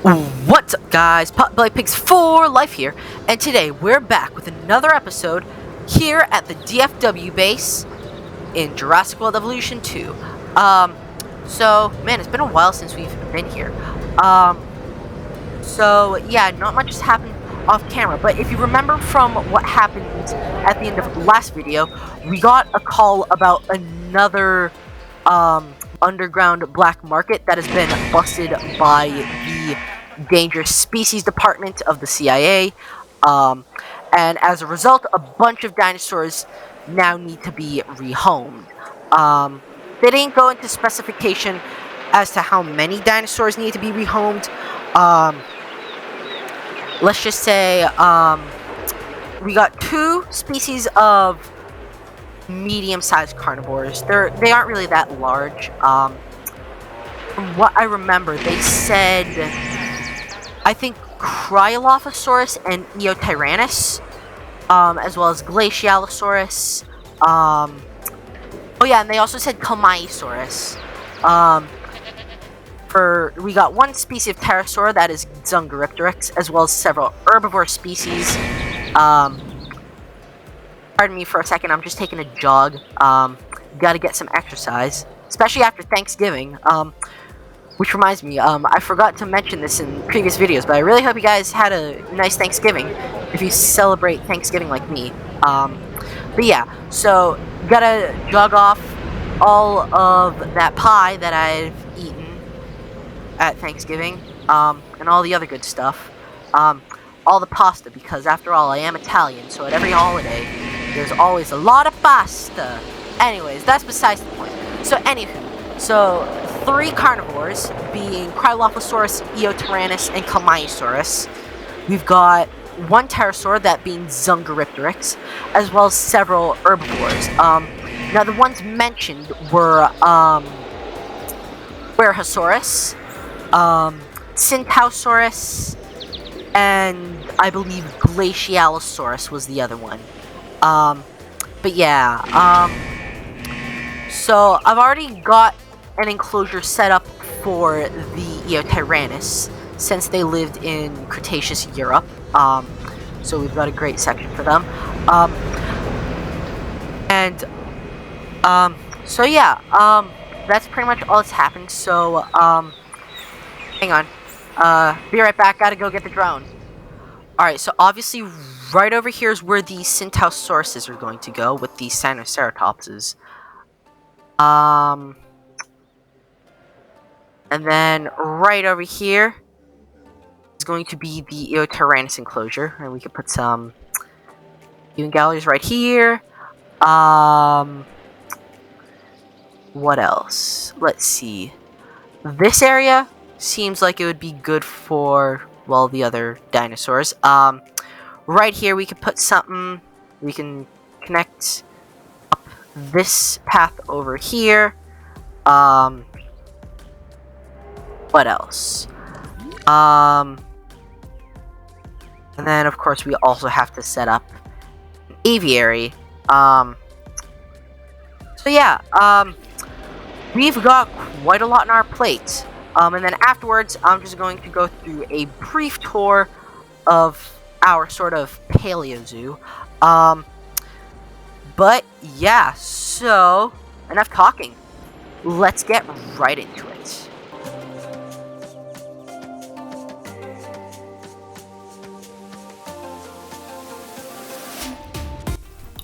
What's up, guys? Potbelly Pigs for Life here, and today we're back with another episode here at the DFW base in Jurassic World Evolution 2. So man, it's been a while since we've been here. So yeah, not much has happened off camera, but if you remember from what happened at the end of last video, we got a call about another underground black market that has been busted by the Dangerous Species Department of the CIA, and as a result, a bunch of dinosaurs now need to be rehomed. They didn't go into specification as to how many dinosaurs need to be rehomed. Let's just say we got two species of medium-sized carnivores. They aren't really that large. From what I remember, they said, I think Cryolophosaurus and Eotyrannus, as well as Glacialosaurus. Oh yeah, and they also said Kamaisaurus. We got one species of pterosaur, that is Zungaripteryx, as well as several herbivore species. Pardon me for a second, I'm just taking a jog. Gotta get some exercise, especially after Thanksgiving. Which reminds me, I forgot to mention this in previous videos, but I really hope you guys had a nice Thanksgiving, if you celebrate Thanksgiving like me. But yeah, so, gotta jog off all of that pie that I've eaten at Thanksgiving, and all the other good stuff. All the pasta, because after all, I am Italian, so at every holiday, there's always a lot of pasta. Anyways, that's besides the point. So, anywho, three carnivores, being Cryolophosaurus, Eotyrannus, and Kamaisaurus. We've got one pterosaur, that being Zungaripteryx, as well as several herbivores. Now, the ones mentioned were, Werahosaurus, Syntausaurus, and I believe Glacialosaurus was the other one. But yeah, so I've already got an enclosure set up for the Eotyrannus, since they lived in Cretaceous Europe. So we've got a great section for them. So yeah, that's pretty much all that's happened. So, hang on. Be right back, gotta go get the drone. Alright, so obviously right over here is where the Syntausaurus are going to go, with the Sinoceratopses. And then right over here is going to be the Eotyrannus enclosure, and we could put some viewing galleries right here. What else? Let's see. This area seems like it would be good for, well, the other dinosaurs. Right here we could put something. We can connect up this path over here. What else? And then, of course, we also have to set up an aviary. So yeah, we've got quite a lot on our plate. And then afterwards, I'm just going to go through a brief tour of our sort of paleo zoo. But yeah, so enough talking. Let's get right into it.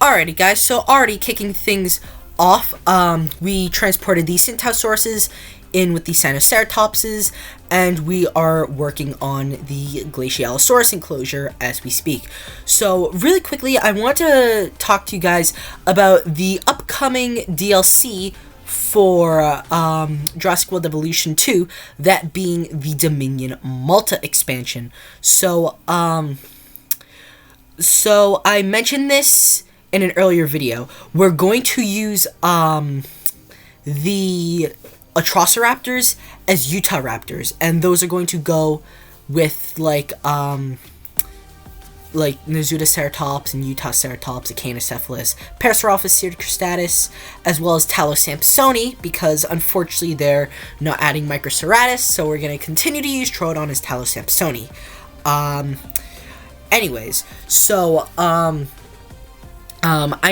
Alrighty guys, so already kicking things off, we transported the Syntausaurus in with the Sinoceratopses, and we are working on the Glacialosaurus enclosure as we speak. So really quickly, I want to talk to you guys about the upcoming DLC for Jurassic World Evolution 2, that being the Dominion Malta expansion. So I mentioned this in an earlier video. We're going to use the Atrociraptors as Utahraptors, and those are going to go with like like Ceratops and Ceratops, Echinocephalus, Parasaurolophus cirricristatus, as well as Talosampsoni, because unfortunately they're not adding Microceratus, so we're going to continue to use Troodon as Talosampsoni. Anyways, so, I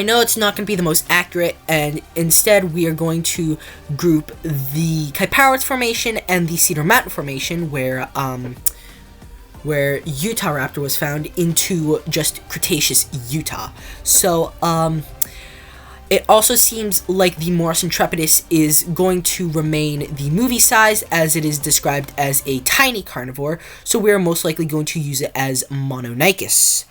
know it's not going to be the most accurate, and instead we are going to group the Kyparowitz Formation and the Cedar Mountain Formation, where Utahraptor was found, into just Cretaceous Utah. So, it also seems like the Morus intrepidus is going to remain the movie size, as it is described as a tiny carnivore, so we're most likely going to use it as Mononychus.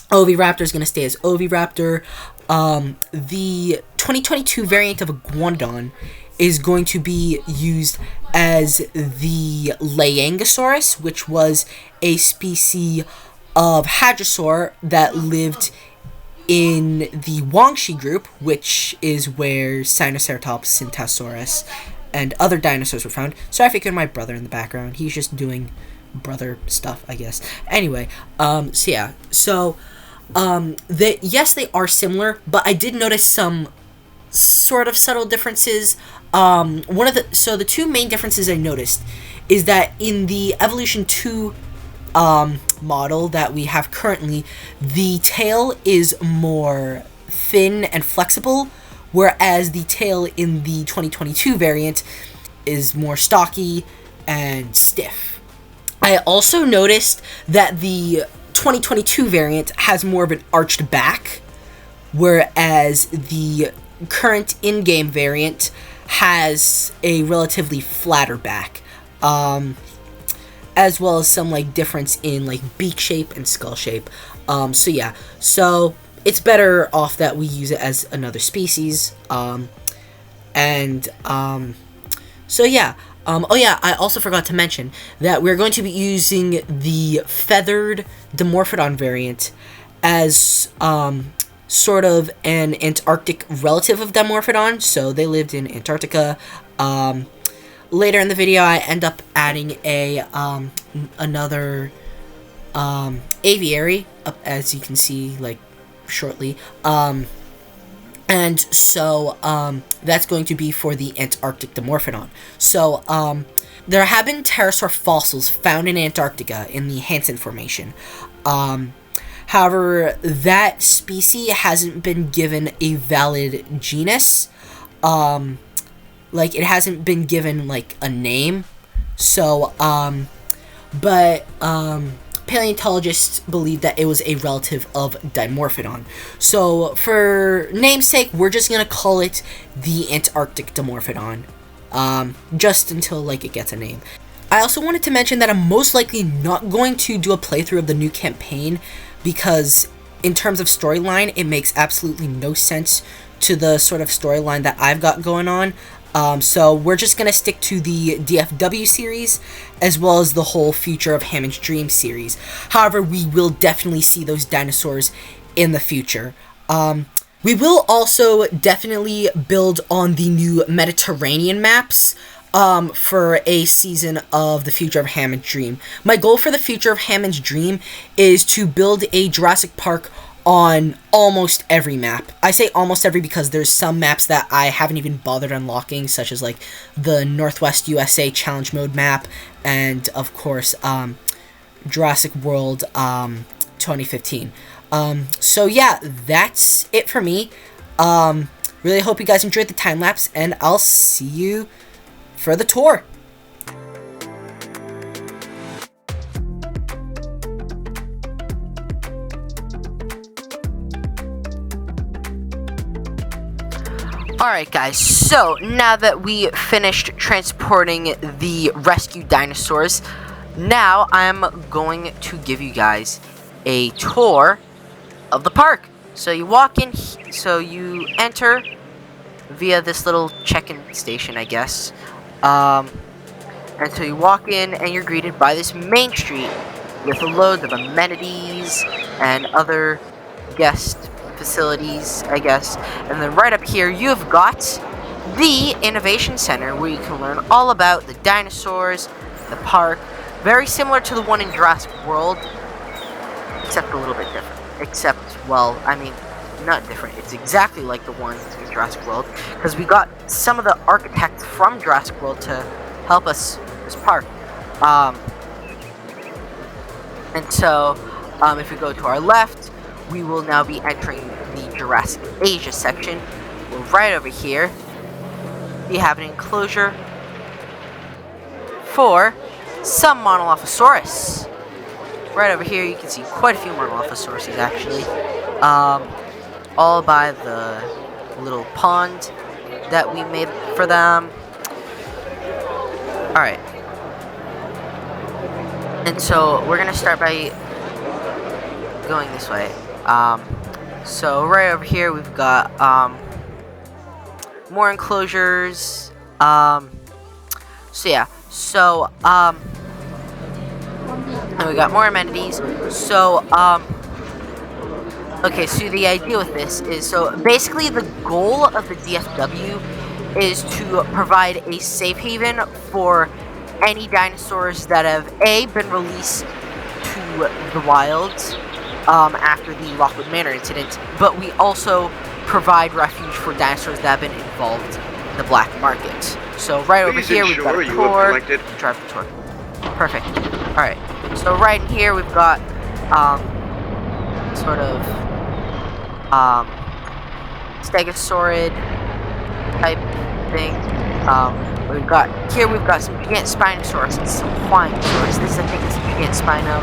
Oviraptor is going to stay as Oviraptor. The 2022 variant of Iguanodon is going to be used as the Layangosaurus, which was a species of hadrosaur that lived in the Guangxi group, which is where Sinoceratops, Syntasaurus, and other dinosaurs were found. Sorry if you could hear my brother in the background. He's just doing brother stuff, I guess. Anyway, yes, they are similar, but I did notice some sort of subtle differences. The two main differences I noticed is that in the Evolution 2 model that we have currently, the tail is more thin and flexible, whereas the tail in the 2022 variant is more stocky and stiff. I also noticed that the 2022 variant has more of an arched back, whereas the current in-game variant has a relatively flatter back, as well as some like difference in like beak shape and skull shape. So it's better off that we use it as another species. I also forgot to mention that we're going to be using the feathered Dimorphodon variant as sort of an Antarctic relative of Dimorphodon, so they lived in Antarctica. Later in the video, I end up adding another aviary, as you can see, like, shortly. That's going to be for the Antarctic Dimorphodon. So, there have been pterosaur fossils found in Antarctica in the Hansen Formation. However, that species hasn't been given a valid genus. It hasn't been given, like, a name. So, paleontologists believe that it was a relative of Dimorphodon. So, for namesake, we're just gonna call it the Antarctic Dimorphodon. Just until, like, it gets a name. I also wanted to mention that I'm most likely not going to do a playthrough of the new campaign, because in terms of storyline, it makes absolutely no sense to the sort of storyline that I've got going on. So we're just going to stick to the DFW series, as well as the whole Future of Hammond's Dream series. However, we will definitely see those dinosaurs in the future. We will also definitely build on the new Mediterranean maps for a season of the Future of Hammond's Dream. My goal for the Future of Hammond's Dream is to build a Jurassic Park on almost every map. I say almost every because there's some maps that I haven't even bothered unlocking, such as like the Northwest USA Challenge Mode map, and of course Jurassic World 2015. So yeah, that's it for me. Really hope you guys enjoyed the time lapse, and I'll see you for the tour. Alright guys, so now that we finished transporting the rescued dinosaurs, now I'm going to give you guys a tour of the park. So you walk in, so you enter via this little check-in station, I guess. And so you walk in and you're greeted by this main street with loads of amenities and other guest facilities, I guess. And then right up here you've got the Innovation Center, where you can learn all about the dinosaurs, the park, very similar to the one in Jurassic World, except a little bit different. Except, well, I mean, not different. It's exactly like the one in Jurassic World, because we got some of the architects from Jurassic World to help us with this park. And so, if we go to our left, we will now be entering the Jurassic Asia section. We're right over here. We have an enclosure for some Monolophosaurus. Right over here, you can see quite a few Monolophosaurus actually. All by the little pond that we made for them. Alright. And so, we're gonna start by going this way. So right over here, we've got, more enclosures. So yeah. So, and we got more amenities. So, okay, so the idea with this is, so basically the goal of the DFW is to provide a safe haven for any dinosaurs that have A, been released to the wilds after the Lockwood Manor incident, but we also provide refuge for dinosaurs that have been involved in the black market. So right over here we've got a tour. Drive the tour. Perfect. Alright. So right in here we've got sort of stegosaurid type thing. We've got some gigant Spinosaurus and some Huaynosaurus. This I think is the gigant Spino.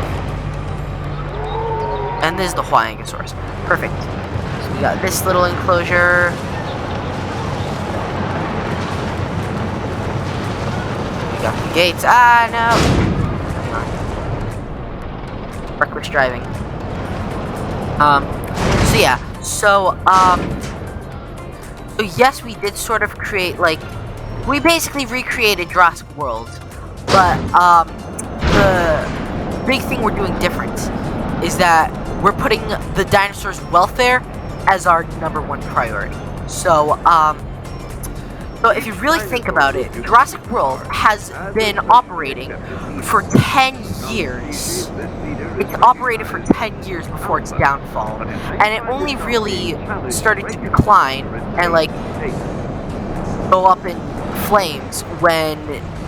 And this is the Huaynosaurus. Perfect. So we got this little enclosure. We got the gates. Ah, no! Reckless driving. So yeah. So yes, we did sort of create, like, we basically recreated Jurassic World, but, the big thing we're doing different is that we're putting the dinosaurs' welfare as our #1 priority. So, so if you really think about it, Jurassic World has been operating for 10 years. It's operated for 10 years before its downfall, and it only really started to decline and, like, go up in flames when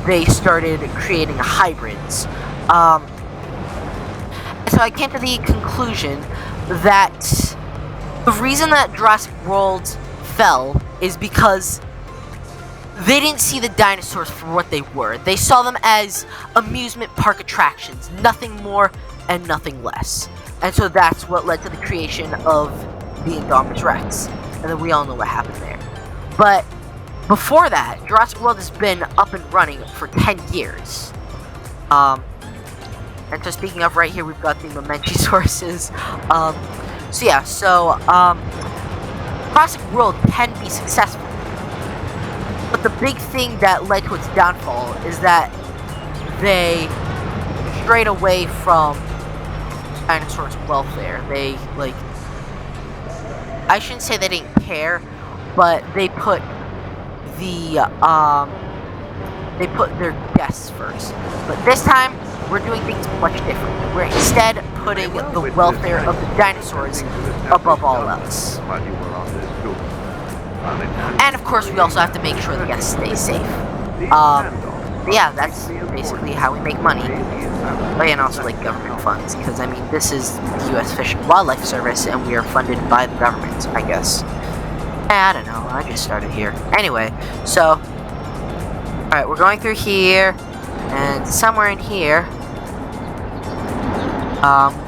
they started creating hybrids. So I came to the conclusion that the reason that Jurassic World fell is because they didn't see the dinosaurs for what they were. They saw them as amusement park attractions, nothing more and nothing less. And so that's what led to the creation of the Indominus Rex. And then we all know what happened there. But before that, Jurassic World has been up and running for 10 years. And so speaking of, right here, we've got the Momentusauruses. So yeah, so, Jurassic World can be successful. But the big thing that led to its downfall is that they strayed away from dinosaurs' welfare. They, like, I shouldn't say they didn't care, but they put their guests first. But this time, we're doing things much different. We're instead putting the welfare of the dinosaurs above all else. And of course, we also have to make sure the guests stay safe. Yeah, that's basically how we make money. Oh yeah, and also, like, government funds, because, I mean, this is the U.S. Fish and Wildlife Service, and we are funded by the government, I guess. I don't know, I just started here. Anyway, so, alright, we're going through here, and somewhere in here,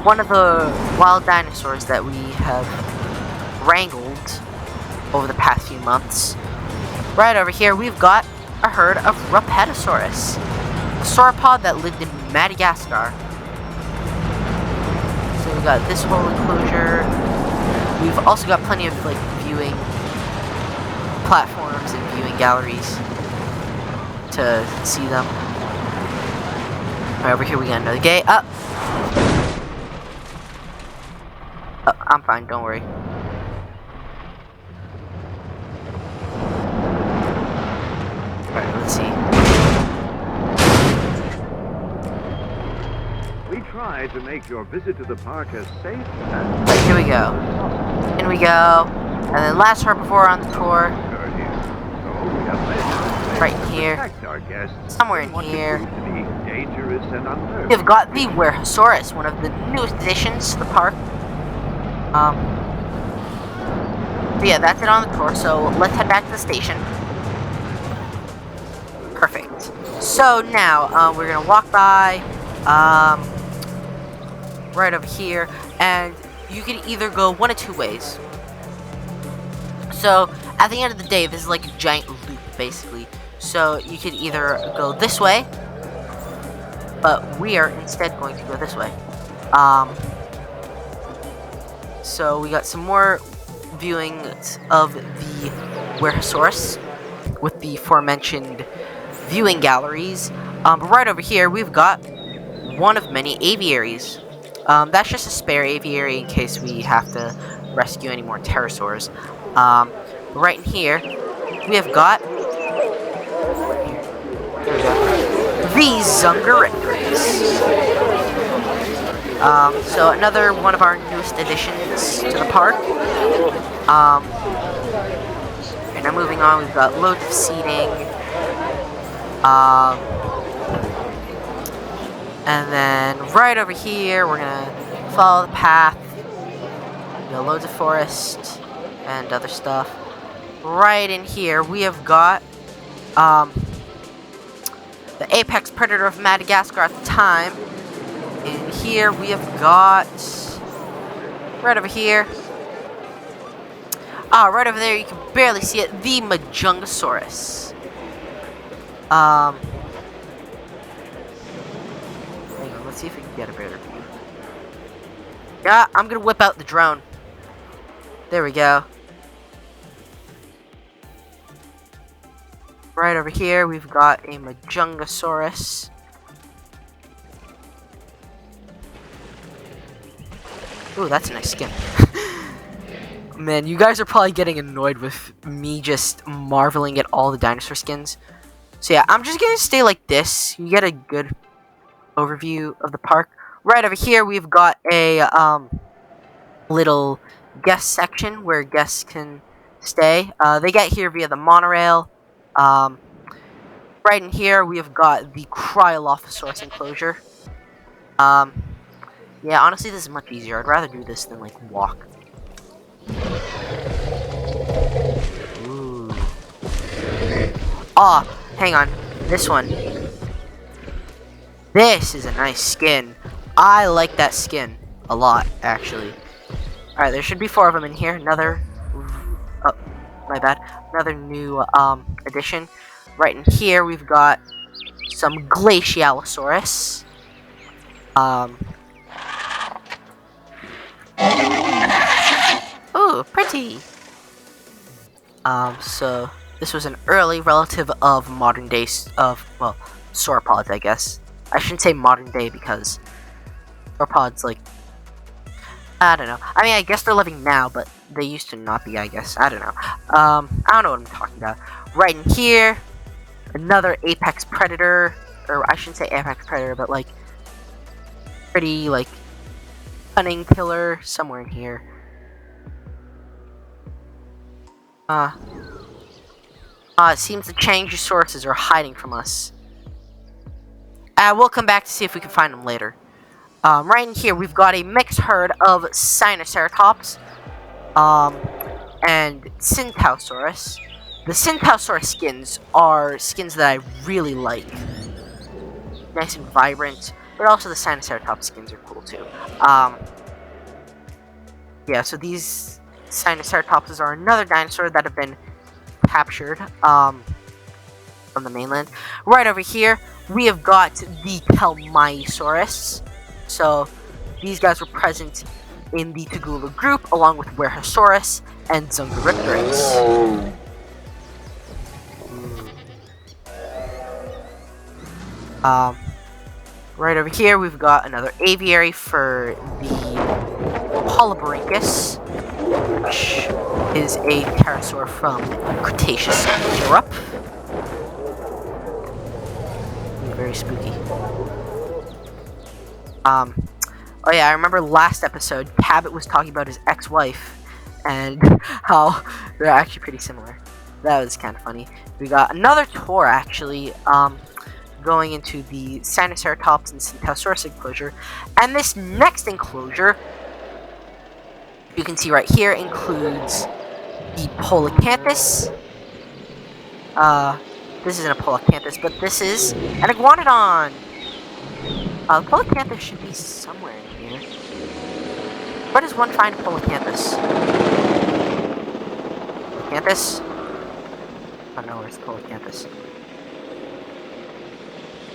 one of the wild dinosaurs that we have wrangled over the past few months, right over here, we've got a herd of Rhopetosaurus, a sauropod that lived in Madagascar. So we've got this whole enclosure. We've also got plenty of, like, viewing platforms and viewing galleries to see them. Right over here we got another gate. I'm fine, don't worry. Alright, let's see. try to make your visit to the park as safe as Right, here we go. In we go. And then last part before we're on the tour. you're here. So we have measures Right to here. protect our guests Somewhere in from what here. could prove to be dangerous and unnerving. We've got the Werehosaurus, one of the newest additions to the park. But yeah, that's it on the tour, so let's head back to the station. Perfect. So now, we're gonna walk by, right over here, and you can either go one of two ways. So, at the end of the day, this is like a giant loop, basically. So, you could either go this way, but we are instead going to go this way. So we got some more viewing of the Werehosaurus with the aforementioned viewing galleries. But right over here, we've got one of many aviaries. That's just a spare aviary in case we have to rescue any more pterosaurs. Right in here, we have got the Zungarictors. So another one of our newest additions to the park. And now moving on, we've got loads of seating. And then right over here, we're gonna follow the path. You know, loads of forest and other stuff. Right in here, we have got the apex predator of Madagascar at the time. In here, we have got right over here. Right over there, you can barely see it. The Majungasaurus. Hang on, let's see if we can get a better view. Yeah, I'm gonna whip out the drone. There we go. Right over here, we've got a Majungasaurus. Ooh, that's a nice skin. Man, you guys are probably getting annoyed with me just marveling at all the dinosaur skins. So yeah, I'm just gonna stay like this. You get a good overview of the park. Right over here, we've got a little guest section where guests can stay. They get here via the monorail. Right in here, we have got the Cryolophosaurus enclosure. Yeah, honestly, this is much easier. I'd rather do this than, like, walk. Ooh. Hang on. This one. This is a nice skin. I like that skin a lot, actually. Alright, there should be 4 of them in here. Another... Oh, my bad. Another new, addition. Right in here, we've got some Glacialosaurus. Ooh, pretty! So, this was an early relative of modern day, well, sauropods, I guess. I shouldn't say modern day because sauropods, like, I don't know. I mean, I guess they're living now, but they used to not be, I guess. I don't know. I don't know what I'm talking about. Right in here, another apex predator, or I shouldn't say apex predator, but, like, pretty, like, cunning killer somewhere in here. It seems the Changosaurus are hiding from us. We'll come back to see if we can find them later. Right in here, we've got a mixed herd of Sinoceratops, and Syntausaurus. The Syntausaurus skins are skins that I really like. Nice and vibrant, but also the Sinoceratops skins are cool too. Yeah, so these Sinoceratops are another dinosaur that have been captured from the mainland. Right over here, we have got the Kelmiosaurus. So these guys were present in the Tagula group, along with Werehosaurus and Zungarictors. Right over here, we've got another aviary for the Polyborhynchus, which is a pterosaur from Cretaceous Europe. Very spooky. Oh yeah, I remember last episode, Cabot was talking about his ex-wife, and how they're actually pretty similar. That was kind of funny. We got another tour, actually, going into the Sinoceratops and Centaurosaurus enclosure, and this next enclosure, you can see right here, includes the Polacanthus. This isn't a Polacanthus, but this is an Iguanodon. Polacanthus should be somewhere in here. Where does one find a Polacanthus? Polacanthus? I don't know where's the Polacanthus.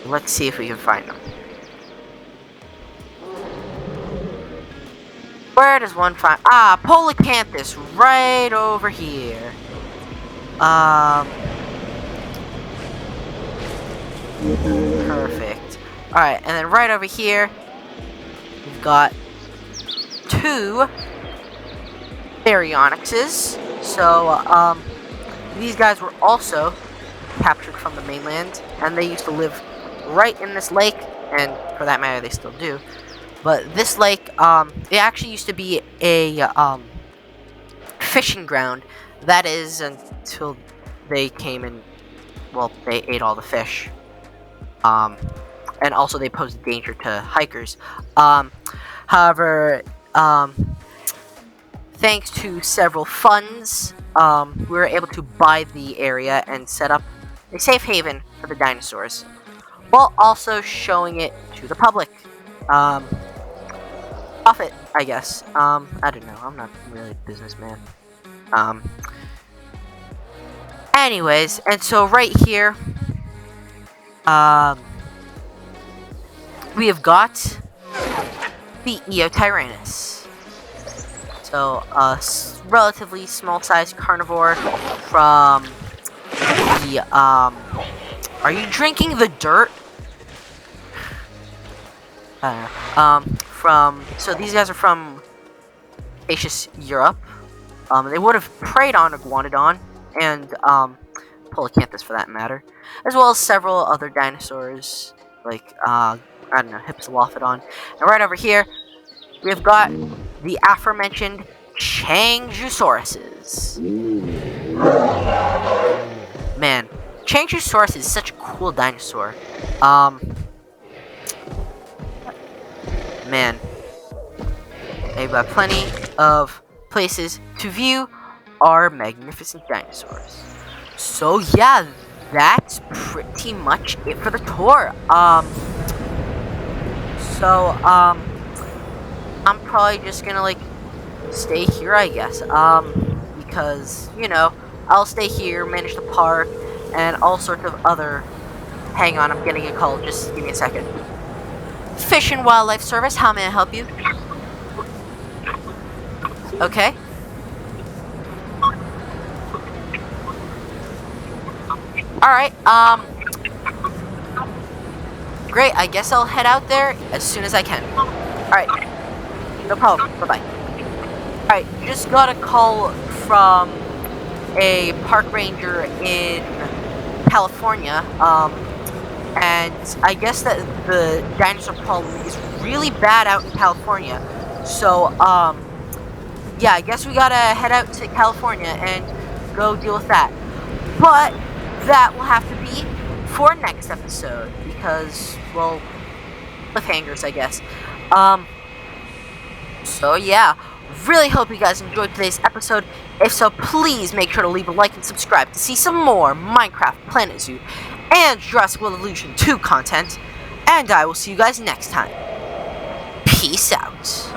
Let's see if we can find them. Where does one find... Ah, Polacanthus, right over here. Perfect. Alright, and then right over here, we've got two Baryonyxes. So, these guys were also captured from the mainland, and they used to live right in this lake, and for that matter, they still do. But this lake, it actually used to be a, fishing ground. That is, until they came and, well, they ate all the fish. And also they posed a danger to hikers. However, thanks to several funds, we were able to buy the area and set up a safe haven for the dinosaurs, while also showing it to the public. Profit, I guess. I don't know. I'm not really a businessman. Anyways, and so right here, we have got the Eotyrannus. So, a relatively small-sized carnivore from the, are you drinking the dirt? I don't know. So these guys are from Cretaceous Europe. They would have preyed on Iguanodon and, Polacanthus for that matter, as well as several other dinosaurs, like, I don't know, Hypsilophodon. And right over here, we've got the aforementioned Changjusauruses. Man, Changjusauruses is such a cool dinosaur. Man, they've got plenty of places to view our magnificent dinosaurs. So yeah, that's pretty much it for the tour. I'm probably just gonna, like, stay here, I guess. Because, you know, I'll stay here, manage the park, and all sorts of other... Hang on, I'm getting a call. Just give me a second. Fish and Wildlife Service, how may I help you? Okay. Alright, great, I guess I'll head out there as soon as I can. Alright, no problem, bye-bye. Alright, just got a call from a park ranger in California, and I guess that the dinosaur problem is really bad out in California. So, yeah, I guess we gotta head out to California and go deal with that. But that will have to be for next episode, because, well, cliffhangers, I guess. So yeah, really hope you guys enjoyed today's episode. If so, please make sure to leave a like and subscribe to see some more Minecraft, Planet Zoo, and Jurassic World Evolution 2 content. And I will see you guys next time. Peace out.